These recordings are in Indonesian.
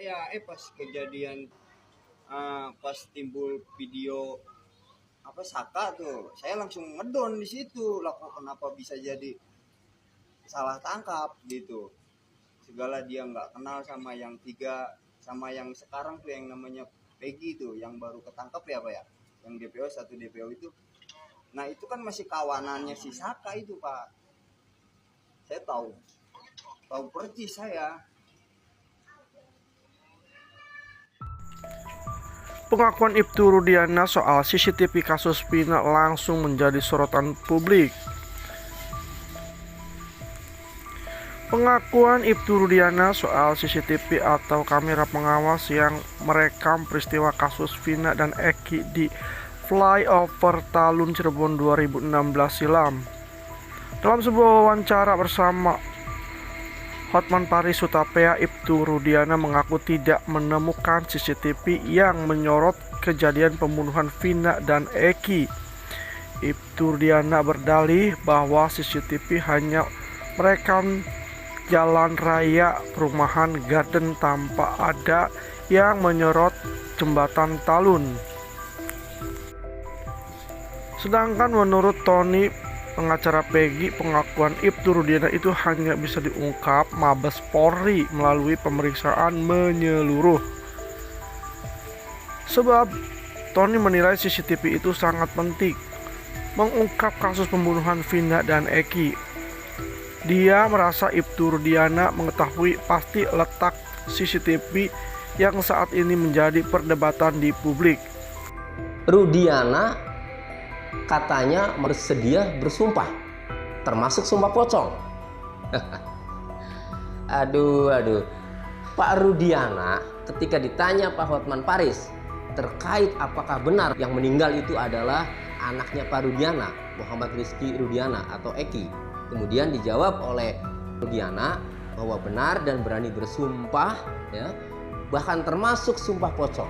saya pas kejadian pas timbul video apa Saka tuh, saya langsung ngedon di situ lah, kok kenapa bisa jadi salah tangkap gitu. Segala dia nggak kenal sama yang tiga, sama yang sekarang tuh yang namanya Peggy tuh yang baru ketangkep ya Pak ya, yang DPO satu DPO itu. Nah itu kan masih kawanannya si Saka itu Pak, saya tahu tahu percis saya. Pengakuan Ibtu Rudiana soal CCTV kasus Vina langsung menjadi sorotan publik. Pengakuan Ibtu Rudiana soal CCTV atau kamera pengawas yang merekam peristiwa kasus Vina dan Eki di flyover Talun Cirebon 2016 silam. Dalam sebuah wawancara bersama Hotman Paris Hutapea, Ibtu Rudiana mengaku tidak menemukan CCTV yang menyorot kejadian pembunuhan Vina dan Eki. Ibtu Rudiana berdalih bahwa CCTV hanya merekam jalan raya perumahan Garden tanpa ada yang menyorot jembatan Talun. Sedangkan menurut Tony, pengacara Peggy, pengakuan Ibtu Rudiana itu hanya bisa diungkap Mabes Polri melalui pemeriksaan menyeluruh. Sebab Tony menilai CCTV itu sangat penting mengungkap kasus pembunuhan Vina dan Eki. Dia merasa Ibtu Rudiana mengetahui pasti letak CCTV yang saat ini menjadi perdebatan di publik. Rudiana katanya bersedia bersumpah, termasuk sumpah pocong. Aduh. Pak Rudiana ketika ditanya Pak Hotman Paris terkait apakah benar yang meninggal itu adalah anaknya Pak Rudiana, Muhammad Rizky Rudiana atau Eki. Kemudian dijawab oleh Rudiana bahwa benar dan berani bersumpah, ya, bahkan termasuk sumpah pocong.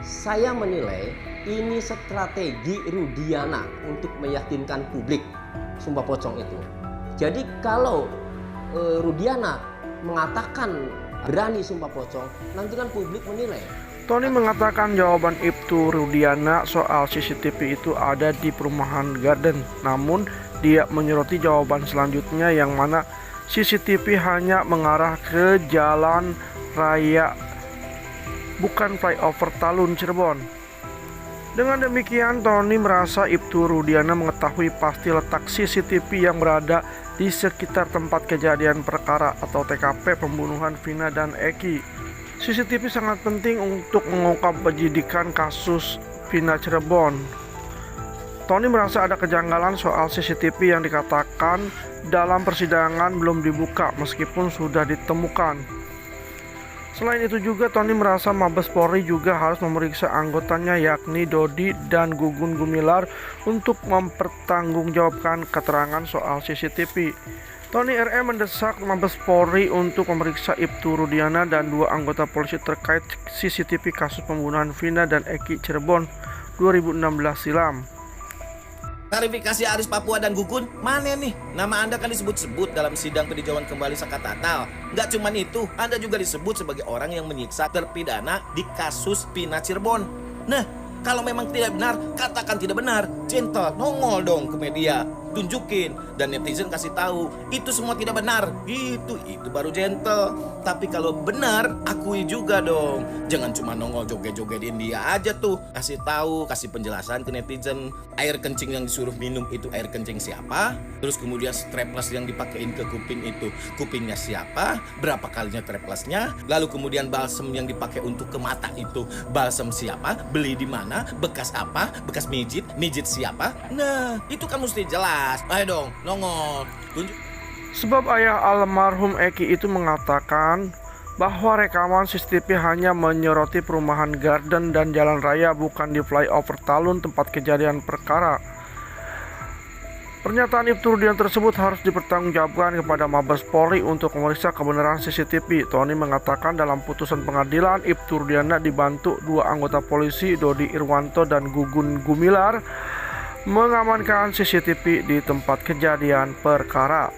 Saya menilai ini strategi Rudiana untuk meyakinkan publik sumpah pocong itu. Jadi kalau Rudiana mengatakan berani sumpah pocong, nanti kan publik menilai. Tony mengatakan jawaban Ibtu Rudiana soal CCTV itu ada di perumahan Garden. Namun dia menyoroti jawaban selanjutnya yang mana CCTV hanya mengarah ke jalan raya, bukan flyover Talun Cirebon. Dengan demikian, Tony merasa Ibtu Rudiana mengetahui pasti letak CCTV yang berada di sekitar tempat kejadian perkara atau TKP pembunuhan Vina dan Eki. CCTV sangat penting untuk mengungkap penyidikan kasus Vina Cirebon. Tony merasa ada kejanggalan soal CCTV yang dikatakan dalam persidangan belum dibuka meskipun sudah ditemukan. Selain itu juga Tony merasa Mabes Polri juga harus memeriksa anggotanya yakni Dodi dan Gugun Gumilar untuk mempertanggungjawabkan keterangan soal CCTV. Tony RE mendesak Mabes Polri untuk memeriksa Ibtu Rudiana dan 2 anggota polisi terkait CCTV kasus pembunuhan Vina dan Eki Cirebon 2016 silam. Klarifikasi Aris Papua dan Gugun, mana nih? Nama Anda kan disebut-sebut dalam sidang peninjauan kembali Saka Tatal. Nggak cuman itu, Anda juga disebut sebagai orang yang menyiksa terpidana di kasus Vina Cirebon. Nah, kalau memang tidak benar, katakan tidak benar. Gentle, nongol dong ke media, tunjukin, dan netizen kasih tahu itu semua tidak benar. Itu baru gentle. Tapi kalau benar, akui juga dong. Jangan cuma nongol joget-jogetin dia aja tuh. Kasih tahu, kasih penjelasan ke netizen. Air kencing yang disuruh minum itu air kencing siapa? Terus kemudian strapless yang dipakein ke kuping itu kupingnya siapa? Berapa kalinya straplessnya? Lalu kemudian balsem yang dipakai untuk ke mata itu balsem siapa? Beli di mana? Bekas apa? Bekas mijit siapa? Nah, itu kan mesti jelas. Ayo dong, nongol. Tunjuk. Sebab ayah almarhum Eki itu mengatakan bahwa rekaman CCTV hanya menyoroti perumahan Garden dan jalan raya, bukan di flyover Talun tempat kejadian perkara. Pernyataan Ibtu Rudiana tersebut harus dipertanggungjawabkan kepada Mabes Polri untuk memeriksa kebenaran CCTV. Tony mengatakan dalam putusan pengadilan, Ibtu Rudiana dibantu 2 anggota polisi, Dodi Irwanto dan Gugun Gumilar, mengamankan CCTV di tempat kejadian perkara.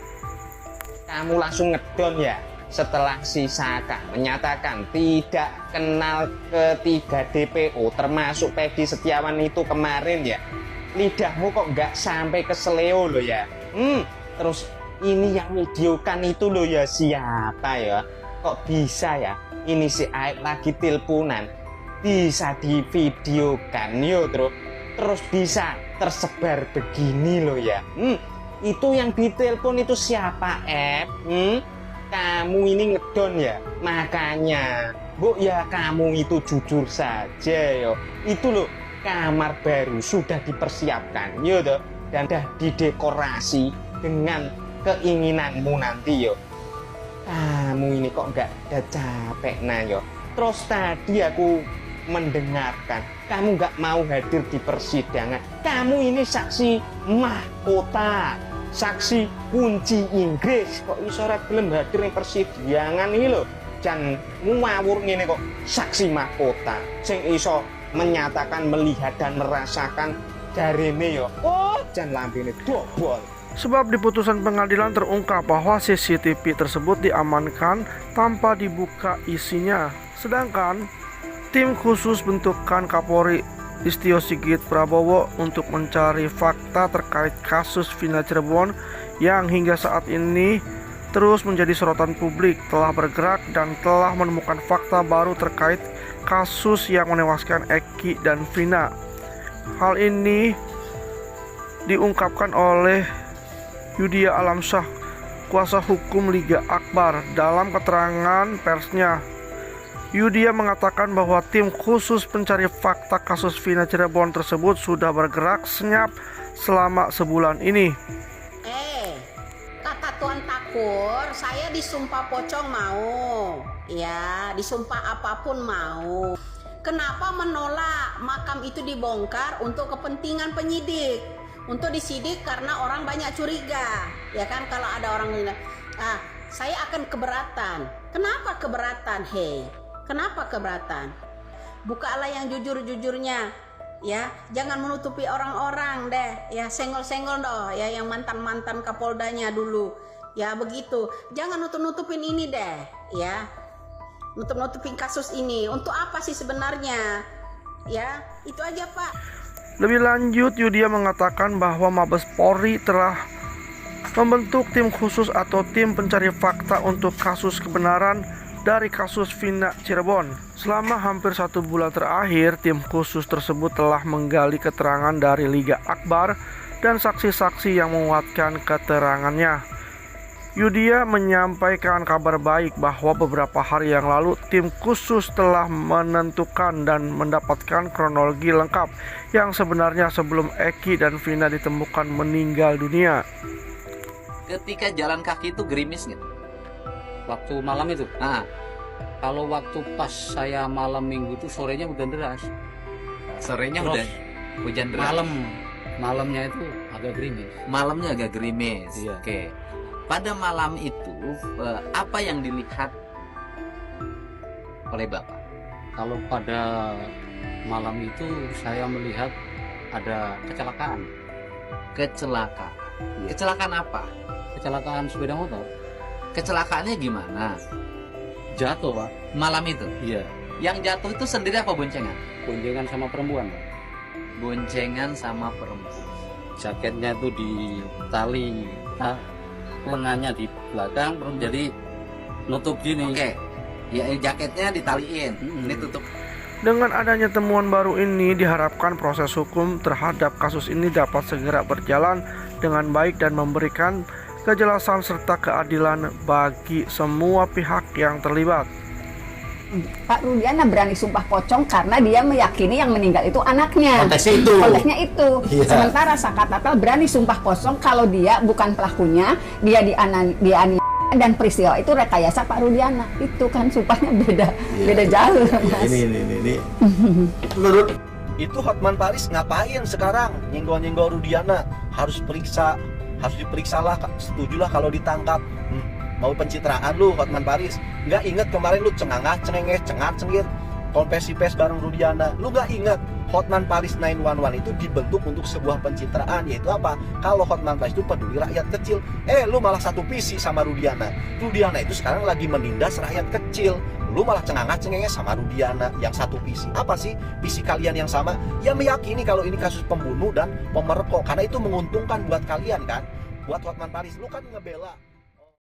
Kamu langsung ngedon ya? setelah si Saka menyatakan tidak kenal ketiga DPO termasuk Peggy Setiawan itu kemarin ya, lidahmu kok nggak sampai ke seleo loh ya. Terus ini yang videokan itu loh ya siapa ya? Kok bisa ya? Ini si Aib lagi teleponan bisa divideokan yo, terus bisa tersebar begini loh ya. Itu yang ditelepon itu siapa, Ep? Kamu ini ngedon ya? Makanya Bu ya kamu itu jujur saja yo. Itu loh kamar baru sudah dipersiapkan yo toh, dan sudah didekorasi dengan keinginanmu nanti yo. Kamu ini kok nggak ada capek nah yo. Terus tadi aku mendengarkan kamu nggak mau hadir di persidangan. Kamu ini saksi mahkota, saksi kunci Inggris, kok iso ora gelem hadir di persidangan ini loh. Jan ngawur ngene kok saksi mahkota sing iso menyatakan, melihat dan merasakan jarene yo. Oh, jan lambene dobol. Sebab di putusan pengadilan terungkap bahwa CCTV tersebut diamankan tanpa dibuka isinya. Sedangkan tim khusus bentukan Kapolri Listio Sigit Prabowo untuk mencari fakta terkait kasus Vina Cirebon yang hingga saat ini terus menjadi sorotan publik telah bergerak dan telah menemukan fakta baru terkait kasus yang menewaskan Eki dan Vina. Hal ini diungkapkan oleh Yudia Alamsyah, kuasa hukum Liga Akbar. Dalam keterangan persnya, Yudia mengatakan bahwa tim khusus pencari fakta kasus Vina Cirebon tersebut sudah bergerak senyap selama sebulan ini. Kata Tuan Takur, saya disumpah pocong mau, ya disumpah apapun mau. Kenapa menolak makam itu dibongkar untuk kepentingan penyidik? Untuk disidik karena orang banyak curiga, ya kan? Kalau ada orang bilang, saya akan keberatan. Kenapa keberatan? Kenapa keberatan? Bukalah yang jujur-jujurnya, ya. Jangan menutupi orang-orang deh, ya. Senggol-senggol doh, ya. Yang mantan-mantan Kapoldanya dulu, ya begitu. Jangan nutup-nutupin ini deh, ya. Nutup-nutupin kasus ini. Untuk apa sih sebenarnya? Ya, itu aja Pak. Lebih lanjut, Yudia mengatakan bahwa Mabes Polri telah membentuk tim khusus atau tim pencari fakta untuk kasus kebenaran dari kasus Vina Cirebon. Selama hampir 1 bulan terakhir, tim khusus tersebut telah menggali keterangan dari Liga Akbar dan saksi-saksi yang menguatkan keterangannya. Yudia menyampaikan kabar baik bahwa beberapa hari yang lalu tim khusus telah menentukan dan mendapatkan kronologi lengkap yang sebenarnya sebelum Eki dan Vina ditemukan meninggal dunia. Ketika jalan kaki itu gerimis gitu? Waktu malam itu? Kalau waktu pas saya malam minggu itu sorenya hujan deras. Sorenya udah hujan deras? Malamnya itu agak gerimis. Malamnya agak gerimis, iya. Oke. Pada malam itu apa yang dilihat oleh Bapak? Kalau pada malam itu saya melihat ada kecelakaan. Kecelakaan? Iya. Kecelakaan apa? Kecelakaan sepeda motor. Kecelakaannya gimana? Jatuh Pak. Malam itu? Iya. Yang jatuh itu sendiri apa boncengan? Boncengan sama perempuan Pak. Boncengan sama perempuan. Jaketnya tuh di tali, lengannya di belakang, jadi nutup gini. Oke. Ya jaketnya ditaliin. Ini tutup. Dengan adanya temuan baru ini, diharapkan proses hukum terhadap kasus ini dapat segera berjalan dengan baik dan memberikan kejelasan serta keadilan bagi semua pihak yang terlibat. Pak Rudiana berani sumpah pocong karena dia meyakini yang meninggal itu anaknya. Konteksnya itu. Yeah. Sementara Saka Tatal berani sumpah pocong kalau dia bukan pelakunya, dia dianiaya dan peristiwa itu rekayasa Pak Rudiana. Itu kan sumpahnya beda jalur. Mas. Ini. Menurut itu Hotman Paris ngapain sekarang nyenggol Rudiana? Harus diperiksalah, setujulah kalau ditangkap. Mau pencitraan lu Hotman Paris? Nggak inget kemarin lu cengangah, cengengeh, cengar-cengir konversi pers bareng Rudiana. Lu gak ingat Hotman Paris 911 itu dibentuk untuk sebuah pencitraan, yaitu apa? Kalau Hotman Paris itu peduli rakyat kecil, lu malah satu visi sama Rudiana. Rudiana itu sekarang lagi menindas rakyat kecil, lu malah cengengah-cengengnya sama Rudiana yang satu visi. Apa sih visi kalian yang sama? Ya meyakini kalau ini kasus pembunuh dan pemerkosa, karena itu menguntungkan buat kalian kan, buat Hotman Paris. Lu kan ngebela